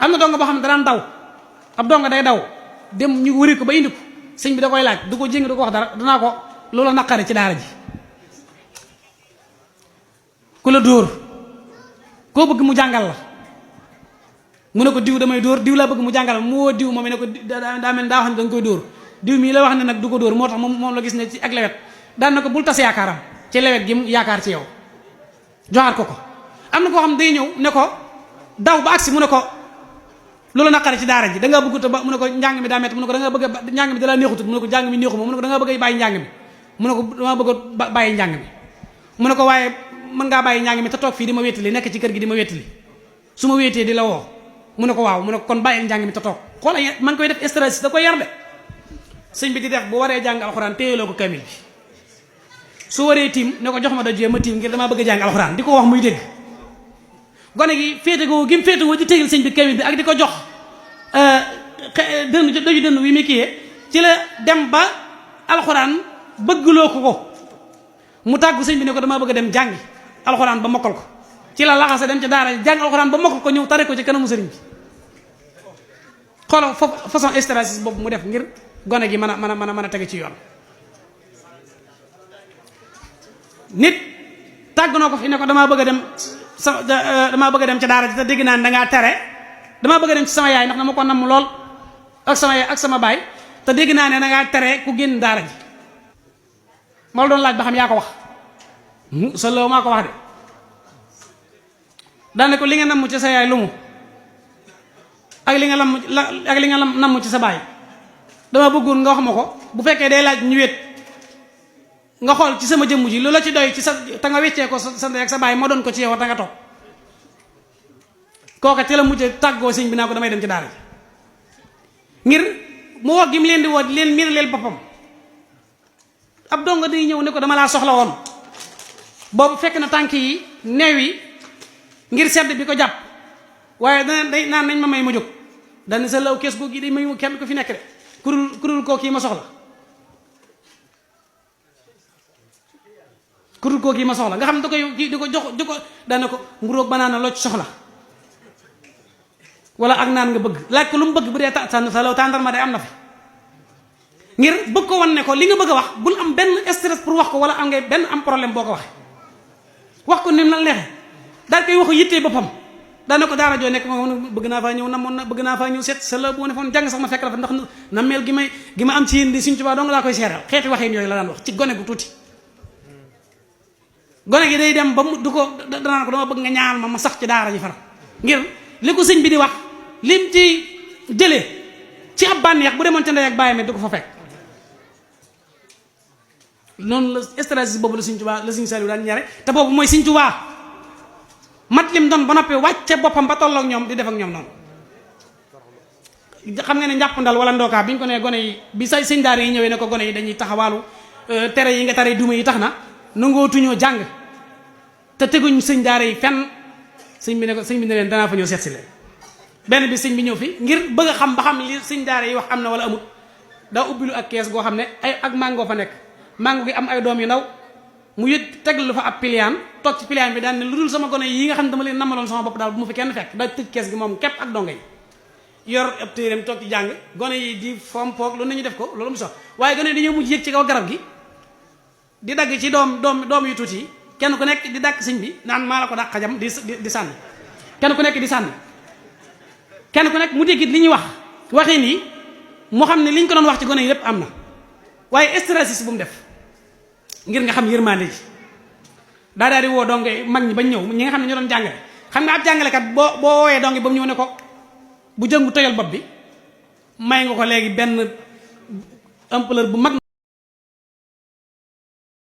am na donga boo xam ne danaan daw ab donga day daw dem ñu wëri ko ba indi ko sëñ bi da koy laaj du ko jéng du ko wax dara danaa ko loola naqare ci daara ji ku la dóor koo bëgg mu jàngal la mu ne ko diw damay dóor diw laa bëgg mu jàngal la mu woo diw moom ne ko daa mel daa wax ne da nga koy dóor diw mii la wax ne nag du ko dóor moo tax moom la gis ne ci ak lewet daan na ko bul tas yaakaaram ci lewet gi mu yaakaar ci yow joxaat ko am na koo xam day ñëw ne ko daw ba agsi mu ne ko loolu naqare ci daara ji da ngaa bëgg ba mu ne ko njàng mi daa metti mu ne ko da nga bëgg a njàng mi da laa neexutut mu ne ko njàng mi neexu ma mu ne ko da nga bëgg a bàyyi njàng mi mu ne ko dama bëgg a bàyyi njàng mi mu ne ko waaye mën ngaa bàyyi njàng mi te toog fii di ma wéttali nekk ci kër gi di ma wéttali su ma wéetee di la woo mu ne ko waaw mu ne ko kon bàyyi njàng mi te toog xoola man koy def stress da koy yar de sëñ bi di def bu waree jàng alxuraan téyeloo ko kamil bi su waree tiim ne ko jox ma dojee ma tiim ngir damaa bëgg a jàng alxuraan di ko wax muy dégg gone gi féete goo gi mu féete woo di téyel sëñ bi kamil bi ak di ko jox doju dënn wi muy kiyee ci la dem ba alxuraan bëggloo ko mu tàggu sëñ bi ne ko damaa bëgg a dem jàngi alxuraan ba mokkal ko ci la laxase dem ci daara jàng alxuraan ba mokkal ko ñëw tare ko ci kanamu sëriñ bi xoolal façon stratégie boobu mu def ngir gone gi mën a tege ci yoon nit tàgg noo ko fi ne ko damaa bëgg a dem damaa bëgg a dem ci daara ji te dégg naa ne dangaa tere damaa bëgg a dem ci sama yaay ndax dama ko namm lool ak sama yaay ak sama baay te dégg naa ne dangaa tere ku génn daara ji ma la doon laaj ba xam yaa ko wax sa loo maa ko wax de daane ko li nga namm ci sa yaay lu mu ak li nga namm ci sa baay dama bëggoon nga wax ma ko bu fekkee day laaj ñu wét nga xool ci sama jëmm ji lu la ci doy ci sa te nga weccee ko sa ndey ak sa baay ma doon ko ci yow te nga toog kooka ci la mujj tàggoo sëñ bi naa ko damay dem ci daara ji ngir mu woo gi mu leen di woo leen miin leel boppam ab donga day ñëw ne ko dama laa soxla woon boobu fekk na tànk yi neew yi ngir sedd bi ko jàpp waaye day naan nañ ma may ma jóg dana sa law kees googu day may kenn ko fi nekk de kurul koo kii ma soxla kurul koo kii ma soxla nga xam ne da koy di ko jox di ko dana ko mburoog banaana loo ci soxla wala ak naan nga bëgg laaj ko lu mu bëgg bu dee sa law tàndarma day am na fi ngir bëgg ko wan ne ko li nga bëgg a wax bul am benn stress pour wax ko wala am ngay benn am problème boo ko waxee wax ko ni mu la neexee daal koy waxu yittee boppam daana ko daara joo nekk ma bëgg naa faa ñëw namoon na bëgg naa faa ñëw seet sa la bu ne foon jàng sax ma fekk la fa ndax na mel gi ma am ci yéen di Sëñ Tuubaa dong laa koy seeral xeeti waxeen yooyu la daan wax ci gone gu tuuti gone gi day dem ba mu du ko danaan ko dama bëgg nga ñaanal ma sax ci daara ji far ngir li ko sëñ bi di wax lim ci jëlee ci ab bànneex bu demoon ca ndey ak bàyyi me du ko fa fekk noonu la stratégie boobu la Sëñ Tuubaa la Sëñ Saliou daan ñare te boobu mooy Sëñ Tuubaa mat lim doon ba noppi wàcce boppam ba tolloog ñoom di def ak ñoom noonu xam nga ne njàpp ndal wala ndookaa bi ñu ko nee gone yi bi say sëñ daara yi ñëwee ne ko gone yi dañuy taxawaalu tere yi nga tere duma yi tax na nangootuñoo jàng te teguñ sëñ daara yi fenn sëñ bi ne leen danaa fa ñëw seet si leen benn bi sëñ bi ñëw fi ngir bëgg a xam ba xam li sëñ daara yi wax am na wala amut daa ubbilu ak kees goo xam ne ay ak mango fa nekk mango gi am ay doom yu ndaw mu yët teg lu fa ab piliyaan toog ci piliyaan bi daan ne lu dul sama gone yi nga xam ne dama leen namaloon sama bopp daal bu mu fi kenn fekk daa tëj kees gi moom képp ak donga yi yor ab téeréem toog ci jàng gone yi di fompoog lu nañu def ko loolu mu sox waaye gone yi dañoo mujj yëg ci kaw garab gi di dagg ci doom yu tuuti yi kenn ku nekk di dàkk sëñ bi naan maa la ko dàq xajam di sànni kenn ku nekk di sànni kenn ku nekk mu déggit li ñuy wax waxin yi mu xam ne li ñu ko doon wax ci gone yi lépp am na waaye stratégie bu mu def ngir nga xam yërmande ji daal di woo donge mag ñi bañ ñëw ñi nga xam ne ñoo doon jàngale xam nga ab jàngalekat boo wooyee donge ba mu ñëw ne ko bu jëngu toyal bopp bi may nga ko léegi benn ampleur bu mag